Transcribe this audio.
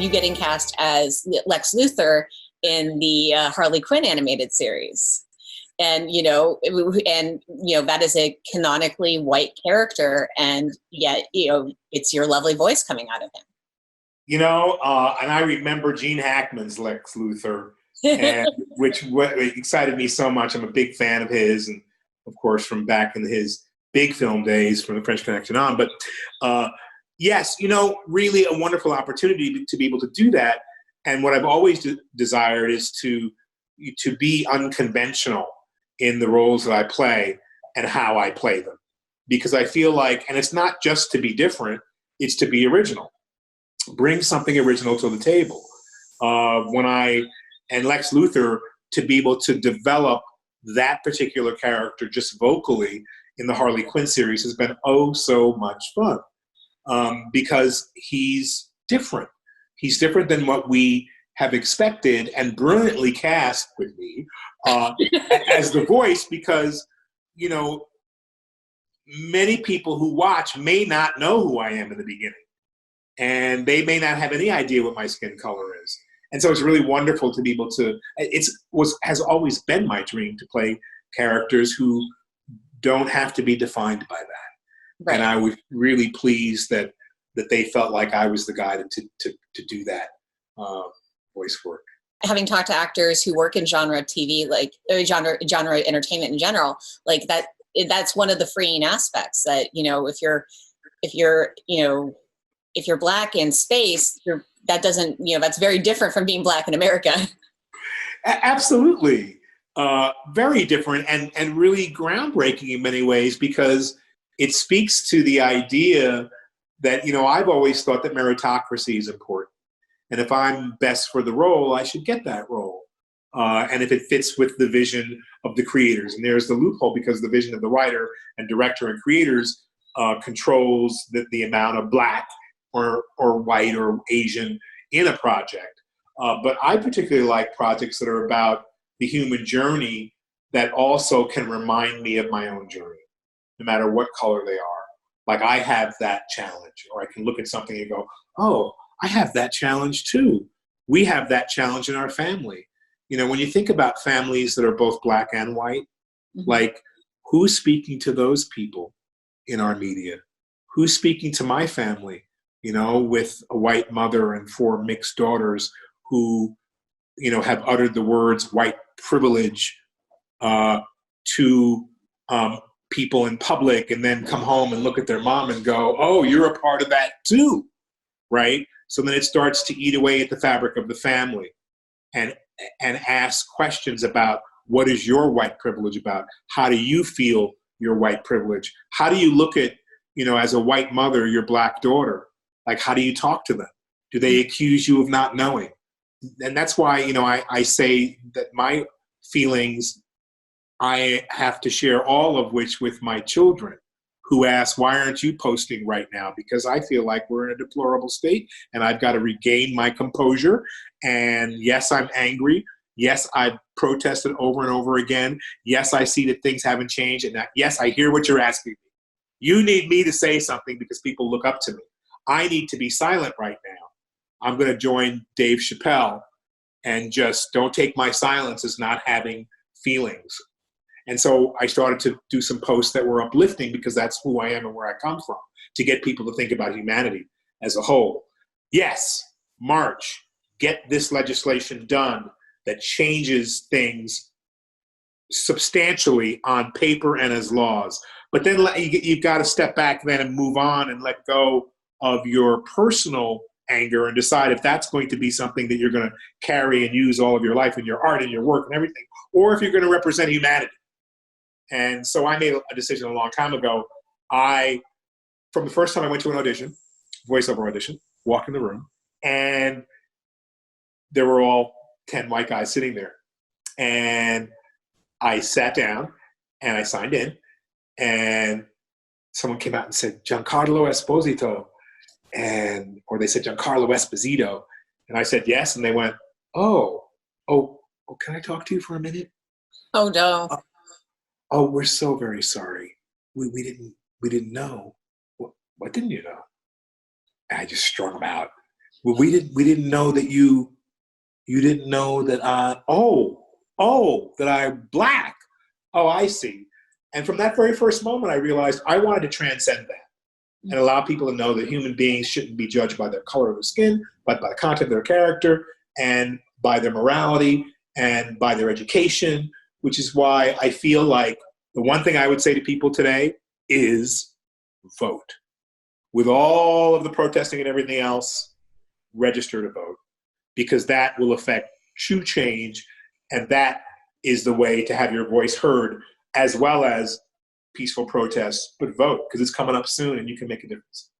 you getting cast as Lex Luthor in the Harley Quinn animated series. And, that is a canonically white character, and yet, it's your lovely voice coming out of him. And I remember Gene Hackman's Lex Luthor, and which excited me so much. I'm a big fan of his, and of course from back in his big film days from the French Connection on. But yes, really a wonderful opportunity to be able to do that. And what I've always desired is to be unconventional in the roles that I play and how I play them, because I feel like, and it's not just to be different, it's to be original. Bring something original to the table. And Lex Luthor, to be able to develop that particular character just vocally in the Harley Quinn series has been oh so much fun, because he's different. He's different than what we have expected, and brilliantly cast with me as the voice, because, many people who watch may not know who I am in the beginning, and they may not have any idea what my skin color is. And so it's really wonderful to be able to, has always been my dream to play characters who don't have to be defined by that. Right. And I was really pleased that they felt like I was the guy to do that voice work. Having talked to actors who work in genre TV, like genre entertainment in general, like that's one of the freeing aspects that, if you're Black in space, that doesn't, that's very different from being Black in America. Absolutely. Very different and really groundbreaking in many ways, because it speaks to the idea that, I've always thought that meritocracy is important. And if I'm best for the role, I should get that role. And if it fits with the vision of the creators. And there's the loophole, because the vision of the writer and director and creators controls the amount of Black or white or Asian in a project. But I particularly like projects that are about the human journey that also can remind me of my own journey, no matter what color they are. Like, I have that challenge, or I can look at something and go, oh, I have that challenge too. We have that challenge in our family. When you think about families that are both Black and white, mm-hmm. like, who's speaking to those people in our media? Who's speaking to my family, with a white mother and 4 mixed daughters who, have uttered the words white privilege to people in public, and then come home and look at their mom and go, oh, you're a part of that too, right? So then it starts to eat away at the fabric of the family, and ask questions about, what is your white privilege about? How do you feel your white privilege? How do you look at, as a white mother, your Black daughter? Like, how do you talk to them? Do they accuse you of not knowing? And that's why, I say that my feelings, I have to share all of which with my children, who ask, why aren't you posting right now? Because I feel like we're in a deplorable state, and I've got to regain my composure. And yes, I'm angry. Yes, I've protested over and over again. Yes, I see that things haven't changed. And yes, I hear what you're asking me. You need me to say something because people look up to me. I need to be silent right now. I'm going to join Dave Chappelle and just don't take my silence as not having feelings. And so I started to do some posts that were uplifting, because that's who I am and where I come from, to get people to think about humanity as a whole. Yes, march, get this legislation done that changes things substantially on paper and as laws. But then you've got to step back then and move on and let go of your personal anger and decide if that's going to be something that you're going to carry and use all of your life in your art and your work and everything, or if you're going to represent humanity. And so I made a decision a long time ago. From the first time I went to an audition, voiceover audition, walked in the room, and there were all 10 white guys sitting there. And I sat down and I signed in, and someone came out and said, Giancarlo Esposito. Or they said, Giancarlo Esposito. And I said, yes. And they went, oh, can I talk to you for a minute? Oh, no. Oh, we're so very sorry. We didn't know. What didn't you know? And I just strung them out. well, we didn't know that you didn't know that that I'm black. Oh, I see. And from that very first moment, I realized I wanted to transcend that and allow people to know that human beings shouldn't be judged by their color of their skin, but by the content of their character and by their morality and by their education, which is why I feel like the one thing I would say to people today is vote. With all of the protesting and everything else, register to vote, because that will affect true change, and that is the way to have your voice heard, as well as peaceful protests, but vote, because it's coming up soon and you can make a difference.